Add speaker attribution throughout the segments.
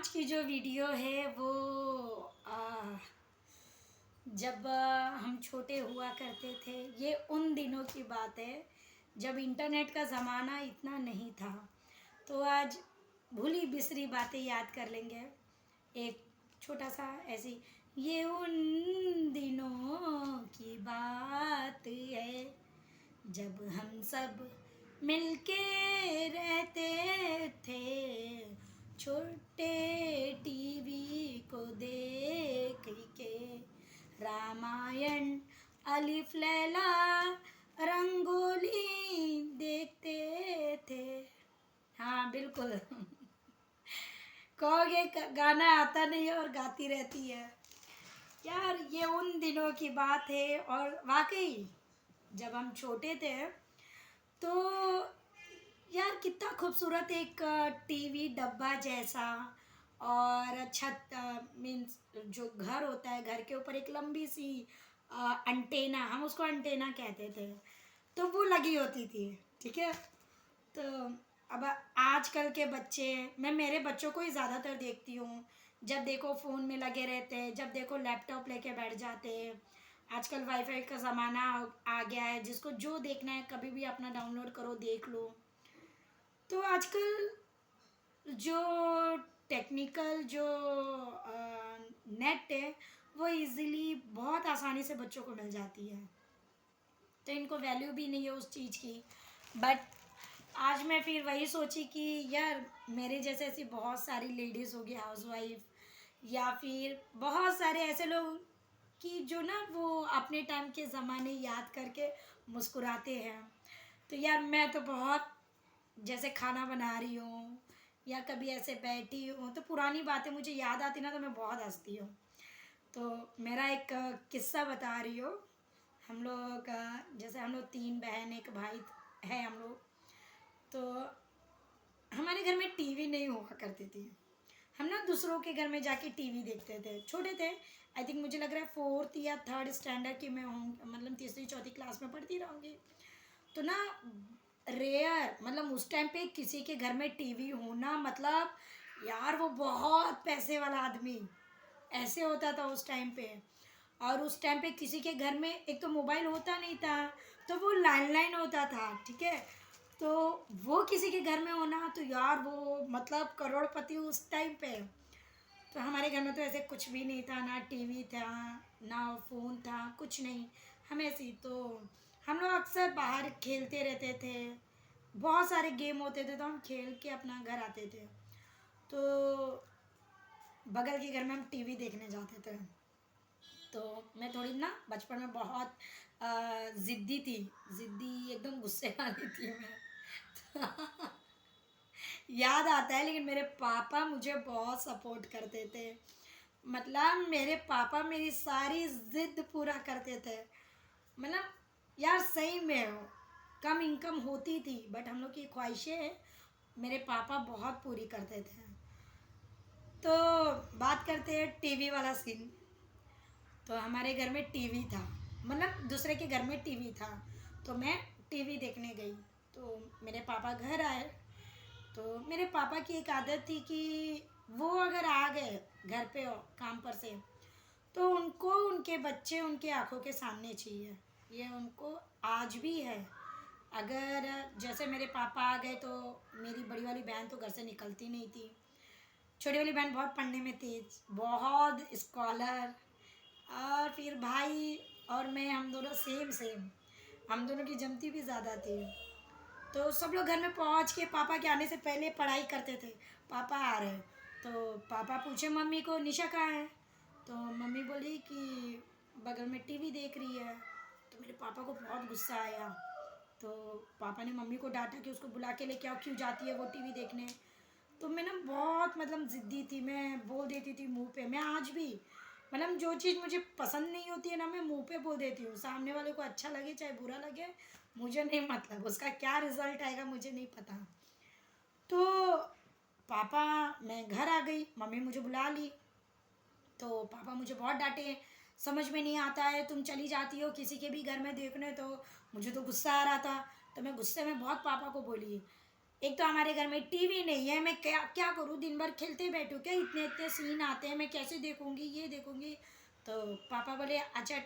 Speaker 1: आज की जो वीडियो है वो जब हम छोटे हुआ करते थे। ये उन दिनों की बात है जब इंटरनेट का ज़माना इतना नहीं था। तो आज भूली बिसरी बातें याद कर लेंगे। एक छोटा सा ऐसी, ये उन दिनों की बात है जब हम सब मिलके रहते थे, छोटे टीवी को देख के रामायण अलिफ लैला रंगोली देखते थे। हाँ बिल्कुल। कहोगे गाना आता नहीं है और गाती रहती है। यार ये उन दिनों की बात है और वाकई जब हम छोटे थे तो यार कितना खूबसूरत एक टीवी डब्बा जैसा, और छत मीन्स जो घर होता है, घर के ऊपर एक लंबी सी अंटेना, हम उसको अंटेना कहते थे, तो वो लगी होती थी। ठीक है। तो अब आजकल के बच्चे, मैं मेरे बच्चों को ही ज़्यादातर देखती हूँ, जब देखो फ़ोन में लगे रहते हैं, जब देखो लैपटॉप लेके बैठ जाते हैं। आजकल वाईफाई का ज़माना आ गया है, जिसको जो देखना है कभी भी अपना डाउनलोड करो देख लो। तो आजकल जो टेक्निकल जो नेट है वो इजीली बहुत आसानी से बच्चों को मिल जाती है, तो इनको वैल्यू भी नहीं है उस चीज़ की। बट आज मैं फिर वही सोची कि यार मेरे जैसे ऐसी बहुत सारी लेडीज़ होगी, हाउसवाइफ, या फिर बहुत सारे ऐसे लोग कि जो ना वो अपने टाइम के ज़माने याद करके मुस्कुराते हैं। तो यार मैं तो बहुत, जैसे खाना बना रही हूँ या कभी ऐसे बैठी हूँ तो पुरानी बातें मुझे याद आती ना, तो मैं बहुत हंसती हूँ। तो मेरा एक किस्सा बता रही हूँ। हम लोग जैसे हम लोग 3 बहन एक भाई है हम लोग। तो हमारे घर में टीवी नहीं हुआ करती थी। हम ना दूसरों के घर में जाके टीवी देखते थे, छोटे थे। आई थिंक मुझे लग रहा है 4th या 3rd स्टैंडर्ड की मैं हूँ, मतलब तीसरी चौथी क्लास में पढ़ती रहूँगी। तो ना रेयर, मतलब उस टाइम पे किसी के घर में टीवी होना मतलब यार वो बहुत पैसे वाला आदमी ऐसे होता था उस टाइम पे। और उस टाइम पे किसी के घर में एक तो मोबाइल होता नहीं था, तो वो लैंडलाइन होता था। ठीक है। तो वो किसी के घर में होना तो यार वो मतलब करोड़पति उस टाइम पे। तो हमारे घर में तो ऐसे कुछ भी नहीं था, ना टीवी था ना फ़ोन था, कुछ नहीं। हम ऐसे ही तो हम लोग अक्सर बाहर खेलते रहते थे, बहुत सारे गेम होते थे तो हम खेल के अपना घर आते थे। तो बगल के घर में हम टीवी देखने जाते थे। तो मैं थोड़ी ना बचपन में बहुत ज़िद्दी थी, ज़िद्दी एकदम गुस्से वाली थी मैं। याद आता है, लेकिन मेरे पापा मुझे बहुत सपोर्ट करते थे। मतलब मेरे पापा मेरी सारी ज़िद पूरा करते थे। मतलब यार सही में हो, कम इनकम होती थी बट हम लोग की ख्वाहिशें मेरे पापा बहुत पूरी करते थे। तो बात करते हैं टीवी वाला सीन। तो हमारे घर में टीवी था, मतलब दूसरे के घर में टीवी था। तो मैं टीवी देखने गई, तो मेरे पापा घर आए। तो मेरे पापा की एक आदत थी कि वो अगर आ गए घर पे काम पर से, तो उनको उनके बच्चे उनके आंखों के सामने चाहिए। ये उनको आज भी है। अगर जैसे मेरे पापा आ गए तो मेरी बड़ी वाली बहन तो घर से निकलती नहीं थी, छोटी वाली बहन बहुत पढ़ने में तेज, बहुत स्कॉलर, और फिर भाई और मैं, हम दोनों सेम सेम, हम दोनों की जमती भी ज़्यादा थी। तो सब लोग घर में पहुंच के पापा के आने से पहले पढ़ाई करते थे। पापा आ रहे हैं तो पापा पूछे मम्मी को निशा कहाँ है। तो मम्मी बोली कि बगल में टीवी देख रही है। तो मेरे पापा को बहुत गुस्सा आया। तो पापा ने मम्मी को डांटा कि उसको बुला के लेके आओ, क्यों जाती है वो टीवी देखने। तो मैं ना बहुत मतलब ज़िद्दी थी, मैं बोल देती थी मुंह पे। मैं आज भी मतलब जो चीज़ मुझे पसंद नहीं होती है ना, मैं मुंह पे बोल देती हूँ। सामने वाले को अच्छा लगे चाहे बुरा लगे, मुझे नहीं मतलब उसका क्या रिजल्ट आएगा मुझे नहीं पता। तो पापा, मैं घर आ गई, मम्मी मुझे बुला ली। तो पापा मुझे बहुत डांटे, समझ में नहीं आता है, तुम चली जाती हो किसी के भी घर में देखने। तो मुझे तो गुस्सा आ रहा था, तो मैं गुस्से में बहुत पापा को बोली, एक तो हमारे घर में टीवी नहीं है, मैं क्या क्या करूँ, दिन भर खेलते बैठूँ क्या, इतने इतने सीन आते हैं, मैं कैसे देखूँगी, ये देखूँगी। तो पापा बोले अच्छा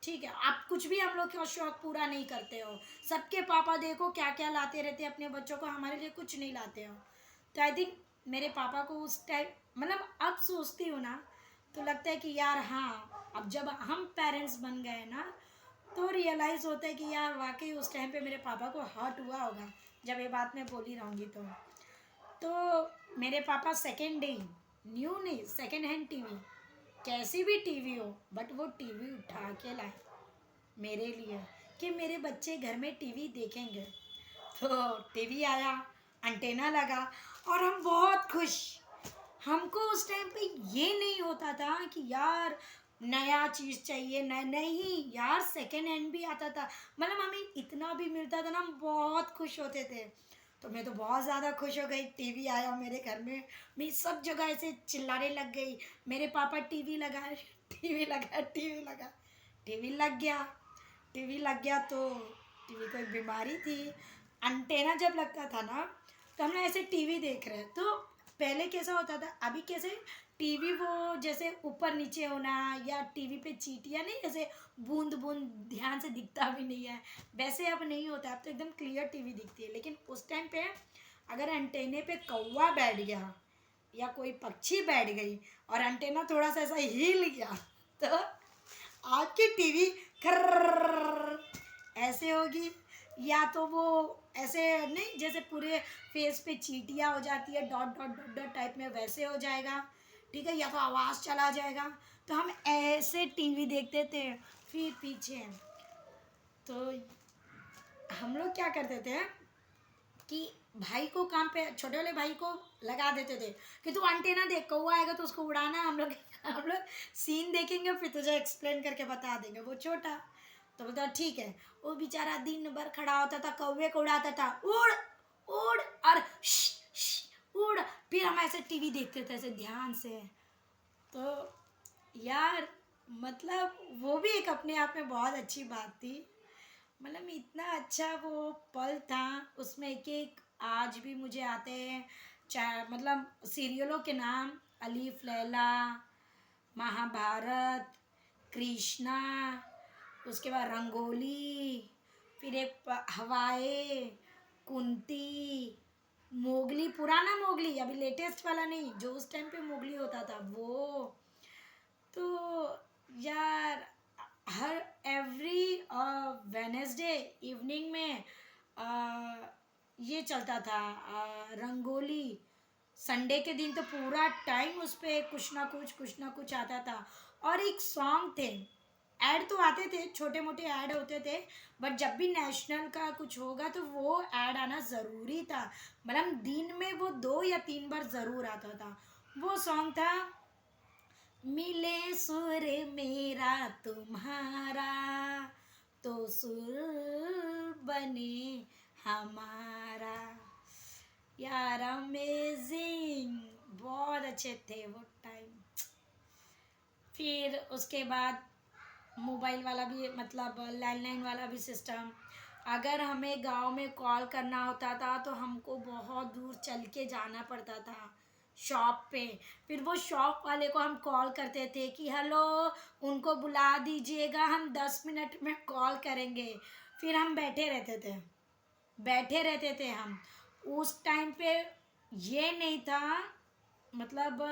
Speaker 1: ठीक है, आप कुछ भी हम लोग का शौक पूरा नहीं करते हो, सबके पापा देखो क्या क्या लाते रहते हैं अपने बच्चों को, हमारे लिए कुछ नहीं लाते हो। तो आई थिंक मेरे पापा को उस टाइम, मतलब अब सोचती हूँ ना तो लगता है कि यार हाँ, अब जब हम पेरेंट्स बन गए ना तो रियलाइज़ होता है कि यार वाकई उस टाइम पे मेरे पापा को हर्ट हुआ होगा, जब ये बात मैं बोली रहूँगी तो मेरे पापा सेकेंड डे, न्यू नहीं, सेकेंड हैंड टीवी, कैसी भी टीवी हो बट वो टीवी उठा के लाए मेरे लिए, कि मेरे बच्चे घर में टीवी देखेंगे। तो टीवी आया, अंटेना लगा, और हम बहुत खुश। हमको उस टाइम पे ये नहीं होता था कि यार नया चीज़ चाहिए, नहीं यार, सेकेंड हैंड भी आता था, मतलब हमें इतना भी मिलता था ना, हम बहुत खुश होते थे। तो मैं तो बहुत ज़्यादा खुश हो गई, टीवी आया मेरे घर में, मैं सब जगह ऐसे चिल्लाने लग गई, मेरे पापा टीवी लगा, टीवी लगा, टीवी लगा, टीवी लग गया। टीवी लग गया तो टीवी कोई बीमारी थी, अंटेना जब लगता था ना तो हम लोग ऐसे टीवी देख रहे हैं। तो पहले कैसा होता था, अभी कैसे टीवी वो जैसे ऊपर नीचे होना, या टीवी पे चीटियाँ नहीं, जैसे बूंद बूंद ध्यान से दिखता भी नहीं है, वैसे अब नहीं होता, अब तो एकदम क्लियर टीवी दिखती है। लेकिन उस टाइम पे अगर एंटेने पे कौवा बैठ गया या कोई पक्षी बैठ गई और एंटेना थोड़ा सा ऐसा हिल गया तो आपकी टीवी खर्र ऐसे होगी, या तो वो ऐसे नहीं, जैसे पूरे फेस पे चीटियाँ हो जाती है, dot dot dot dot type में, वैसे हो जाएगा, ठीक है, या तो आवाज़ चला जाएगा। तो हम ऐसे टीवी देखते थे। फिर पीछे तो हम लोग क्या करते थे कि भाई को काम पे, छोटे वाले भाई को लगा देते थे कि तू एंटीना देख, कौवा आएगा तो उसको उड़ाना, हम लोग सीन देखेंगे फिर तुझे एक्सप्लेन करके बता देंगे। वो छोटा तो बोलता ठीक है, वो बेचारा दिन भर खड़ा होता था, कौवे को उड़ाता था, उड़ उड़ और उड़। फिर हम ऐसे टीवी देखते थे ऐसे ध्यान से। तो यार मतलब वो भी एक अपने आप में बहुत अच्छी बात थी, मतलब इतना अच्छा वो पल था। उसमें एक एक आज भी मुझे आते हैं, मतलब सीरियलों के नाम, अलीफ लैला, महाभारत, कृष्णा, उसके बाद रंगोली, फिर एक हवाए, कुंती, मोगली, पुराना मोगली, अभी लेटेस्ट वाला नहीं, जो उस टाइम पे मोगली होता था वो। तो यार हर एवरी वेनेसडे इवनिंग में ये चलता था, रंगोली। संडे के दिन तो पूरा टाइम उस पर कुछ ना कुछ आता था। और एक सॉन्ग थे, ऐड तो आते थे, छोटे मोटे ऐड होते थे, बट जब भी नेशनल का कुछ होगा तो वो ऐड आना ज़रूरी था, मतलब दिन में वो 2 या 3 बार ज़रूर आता था। वो सॉन्ग था, मिले सुर मेरा तुम्हारा तो सुर बने हमारा। यार अमेजिंग, बहुत अच्छे थे वो टाइम। फिर उसके बाद मोबाइल वाला भी, मतलब लैंडलाइन वाला भी सिस्टम, अगर हमें गांव में कॉल करना होता था तो हमको बहुत दूर चल के जाना पड़ता था शॉप पे। फिर वो शॉप वाले को हम कॉल करते थे कि हेलो, उनको बुला दीजिएगा, हम 10 मिनट में कॉल करेंगे। फिर हम बैठे रहते थे हम। उस टाइम पे ये नहीं था, मतलब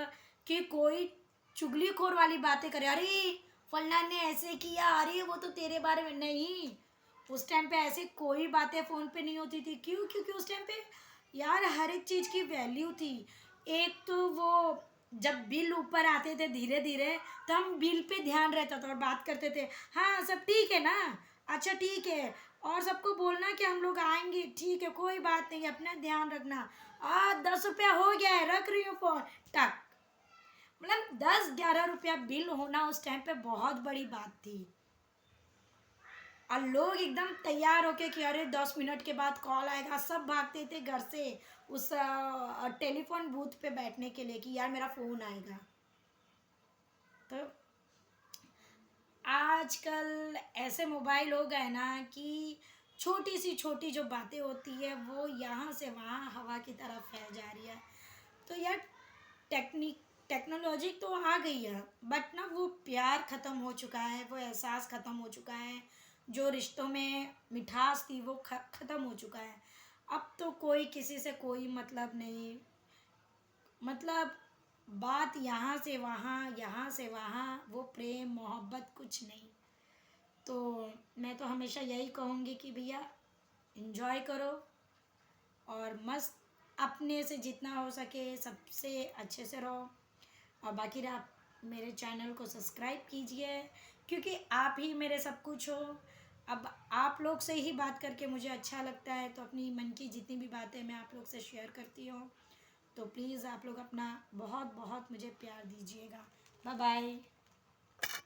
Speaker 1: कि कोई चुगलीखोर वाली बातें करे, अरे फलना ने ऐसे किया, अरे वो तो तेरे बारे में नहीं। उस टाइम पे ऐसे कोई बातें फ़ोन पे नहीं होती थी। क्यों? क्योंकि उस टाइम पे यार हर एक चीज़ की वैल्यू थी। एक तो वो जब बिल ऊपर आते थे धीरे धीरे, तो हम बिल पे ध्यान रहता था और बात करते थे, हाँ सब ठीक है ना, अच्छा ठीक है, और सबको बोलना कि हम लोग आएंगे, ठीक है कोई बात नहीं, अपना ध्यान रखना, 10 रुपया हो गया है, रख रही हूँ फ़ोन, टक। मतलब 10-11 रुपया बिल होना उस टाइम पे बहुत बड़ी बात थी। और लोग एकदम तैयार होके कि अरे 10 मिनट के बाद कॉल आएगा, सब भागते थे घर से उस टेलीफोन बूथ पे बैठने के लिए कि यार मेरा फ़ोन आएगा। तो आजकल ऐसे मोबाइल हो गए ना कि छोटी सी छोटी जो बातें होती है वो यहाँ से वहाँ हवा की तरह फैल जा रही है। तो यार टेक्नोलॉजी तो आ गई है, बट ना वो प्यार ख़त्म हो चुका है, वो एहसास ख़त्म हो चुका है, जो रिश्तों में मिठास थी वो ख़त्म हो चुका है। अब तो कोई किसी से कोई मतलब नहीं, मतलब बात यहाँ से वहाँ, वो प्रेम मोहब्बत कुछ नहीं। तो मैं तो हमेशा यही कहूँगी कि भैया इन्जॉय करो और मस्त अपने से जितना हो सके सबसे अच्छे से रहो। और बाकी आप मेरे चैनल को सब्सक्राइब कीजिए, क्योंकि आप ही मेरे सब कुछ हो। अब आप लोग से ही बात करके मुझे अच्छा लगता है, तो अपनी मन की जितनी भी बातें मैं आप लोग से शेयर करती हूँ। तो प्लीज़ आप लोग अपना बहुत बहुत मुझे प्यार दीजिएगा। Bye bye.